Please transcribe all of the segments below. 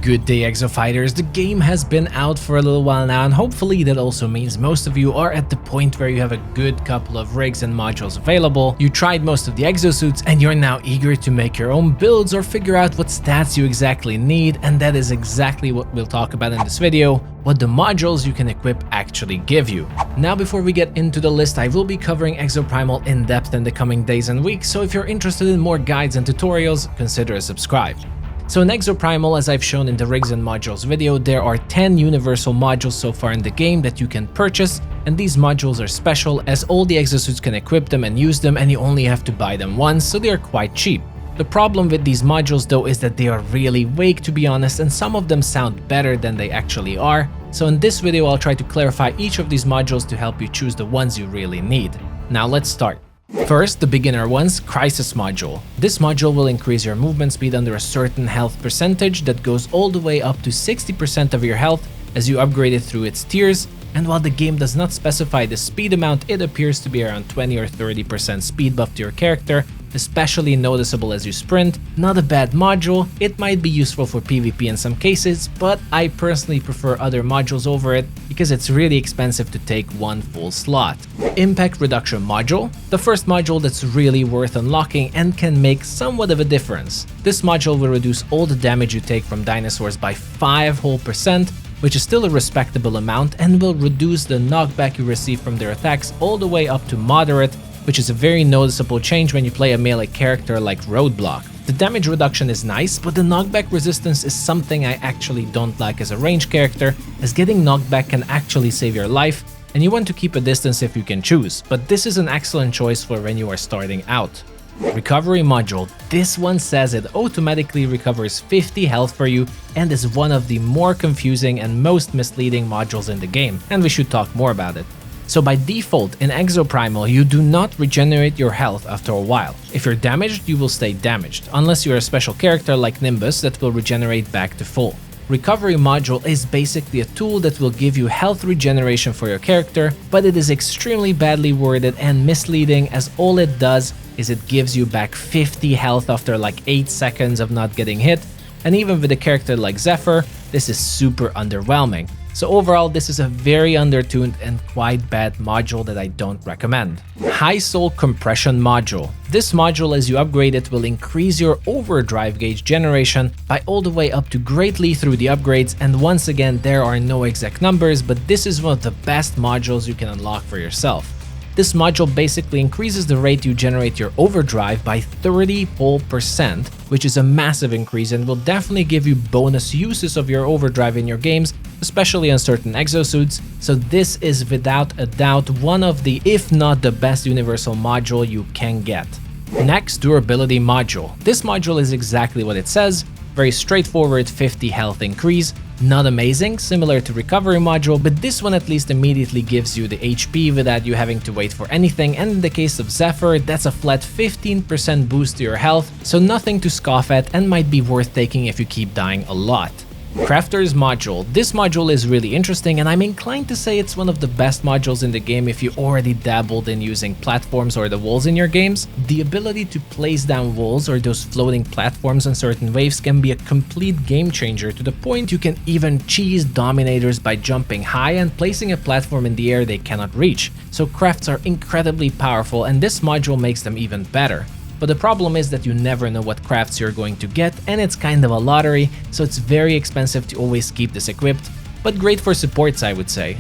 Good day, Exofighters. The game has been out for a little while now, and hopefully that also means most of you are at the point where you have a good couple of rigs and modules available. You tried most of the exosuits and you're now eager to make your own builds or figure out what stats you exactly need, and that is exactly what we'll talk about in this video, what the modules you can equip actually give you. Now, before we get into the list, I will be covering Exoprimal in depth in the coming days and weeks, so if you're interested in more guides and tutorials, consider a subscribe. So in Exoprimal, as I've shown in the rigs and modules video, there are 10 universal modules so far in the game that you can purchase, and these modules are special as all the exosuits can equip them and use them, and you only have to buy them once, so they are quite cheap. The problem with these modules though is that they are really vague, to be honest, and some of them sound better than they actually are, so in this video I'll try to clarify each of these modules to help you choose the ones you really need. Now let's start. First, the beginner ones, Crisis Module. This module will increase your movement speed under a certain health percentage that goes all the way up to 60% of your health as you upgrade it through its tiers, and while the game does not specify the speed amount, it appears to be around 20 or 30% speed buff to your character, especially noticeable as you sprint. Not a bad module, it might be useful for PvP in some cases, but I personally prefer other modules over it because it's really expensive to take one full slot. Impact Reduction Module, the first module that's really worth unlocking and can make somewhat of a difference. This module will reduce all the damage you take from dinosaurs by 5%, which is still a respectable amount, and will reduce the knockback you receive from their attacks all the way up to moderate, which is a very noticeable change when you play a melee character like Roadblock. The damage reduction is nice, but the knockback resistance is something I actually don't like as a range character, as getting knocked back can actually save your life, and you want to keep a distance if you can choose, but this is an excellent choice for when you are starting out. Recovery Module. This one says it automatically recovers 50 health for you and is one of the more confusing and most misleading modules in the game, and we should talk more about it. So by default in Exoprimal, you do not regenerate your health after a while. If you're damaged, you will stay damaged, unless you're a special character like Nimbus that will regenerate back to full. Recovery Module is basically a tool that will give you health regeneration for your character, but it is extremely badly worded and misleading, as all it does is it gives you back 50 health after like 8 seconds of not getting hit, and even with a character like Zephyr, this is super underwhelming. So overall, this is a very undertuned and quite bad module that I don't recommend. Hi-Xol Compression Module. This module, as you upgrade it, will increase your overdrive gauge generation by all the way up to greatly through the upgrades, and once again there are no exact numbers, but this is one of the best modules you can unlock for yourself. This module basically increases the rate you generate your overdrive by 30%, which is a massive increase and will definitely give you bonus uses of your overdrive in your games, especially on certain exosuits, so this is without a doubt one of the, if not the best universal module you can get. Next, Durability Module. This module is exactly what it says, very straightforward 50 health increase. Not amazing, similar to Recovery Module, but this one at least immediately gives you the HP without you having to wait for anything, and in the case of Zephyr, that's a flat 15% boost to your health, so nothing to scoff at and might be worth taking if you keep dying a lot. Crafter's Module. This module is really interesting, and I'm inclined to say it's one of the best modules in the game if you already dabbled in using platforms or the walls in your games. The ability to place down walls or those floating platforms on certain waves can be a complete game changer, to the point you can even cheese dominators by jumping high and placing a platform in the air they cannot reach. So crafts are incredibly powerful, and this module makes them even better. But the problem is that you never know what crafts you're going to get, and it's kind of a lottery, so it's very expensive to always keep this equipped, but great for supports, I would say.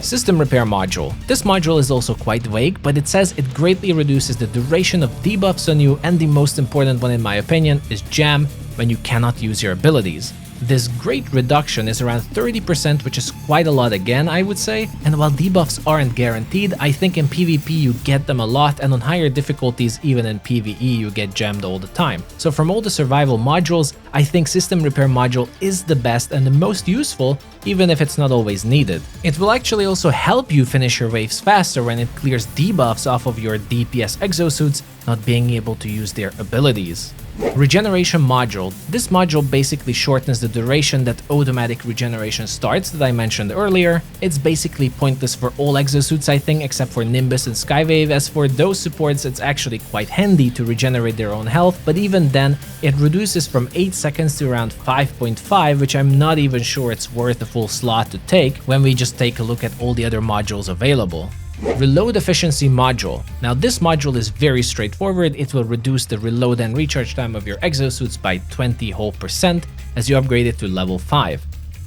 System Repair Module. This module is also quite vague, but it says it greatly reduces the duration of debuffs on you, and the most important one in my opinion is Jam, when you cannot use your abilities. This great reduction is around 30%, which is quite a lot again, I would say, and while debuffs aren't guaranteed, I think in PvP you get them a lot, and on higher difficulties even in PvE you get jammed all the time. So from all the survival modules, I think System Repair Module is the best and the most useful, even if it's not always needed. It will actually also help you finish your waves faster when it clears debuffs off of your DPS exosuits not being able to use their abilities. Regeneration Module. This module basically shortens the duration that automatic regeneration starts that I mentioned earlier. It's basically pointless for all exosuits, I think, except for Nimbus and Skywave. As for those supports, it's actually quite handy to regenerate their own health, but even then, it reduces from 8 seconds to around 5.5, which I'm not even sure it's worth a full slot to take when we just take a look at all the other modules available. Reload Efficiency Module. Now this module is very straightforward. It will reduce the reload and recharge time of your exosuits by 20% as you upgrade it to level 5.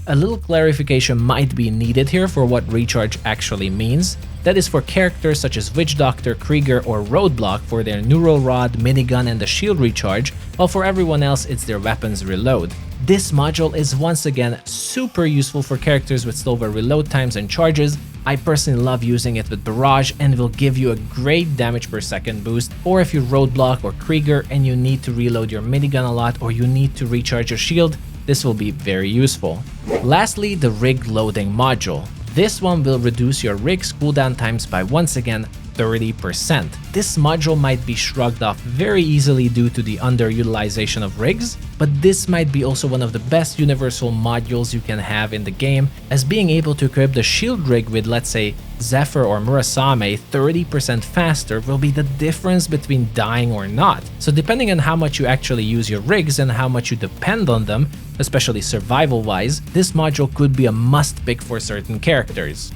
A little clarification might be needed here for what recharge actually means. That is for characters such as Witch Doctor, Krieger, or Roadblock for their Neural Rod, Minigun, and the shield recharge, while for everyone else it's their weapons reload. This module is once again super useful for characters with slower reload times and charges. I personally love using it with Barrage and will give you a great damage per second boost, or if you Roadblock or Krieger and you need to reload your minigun a lot or you need to recharge your shield, this will be very useful. Lastly, the Rig Loading Module. This one will reduce your rig's cooldown times by once again 30%. This module might be shrugged off very easily due to the underutilization of rigs, but this might be also one of the best universal modules you can have in the game, as being able to equip the shield rig with, let's say, Zephyr or Murasame 30% faster will be the difference between dying or not. So depending on how much you actually use your rigs and how much you depend on them, especially survival wise, this module could be a must pick for certain characters.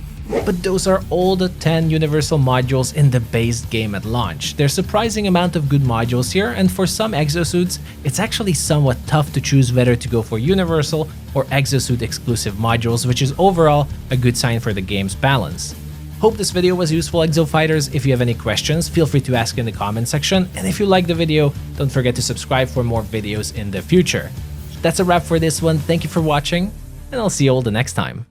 But those are all the 10 universal modules in the base game at launch. There's a surprising amount of good modules here, and for some exosuits, it's actually somewhat tough to choose whether to go for universal or exosuit exclusive modules, which is overall a good sign for the game's balance. Hope this video was useful, Exo Fighters. If you have any questions, feel free to ask in the comment section, and if you liked the video, don't forget to subscribe for more videos in the future. That's a wrap for this one. Thank you for watching, and I'll see you all the next time.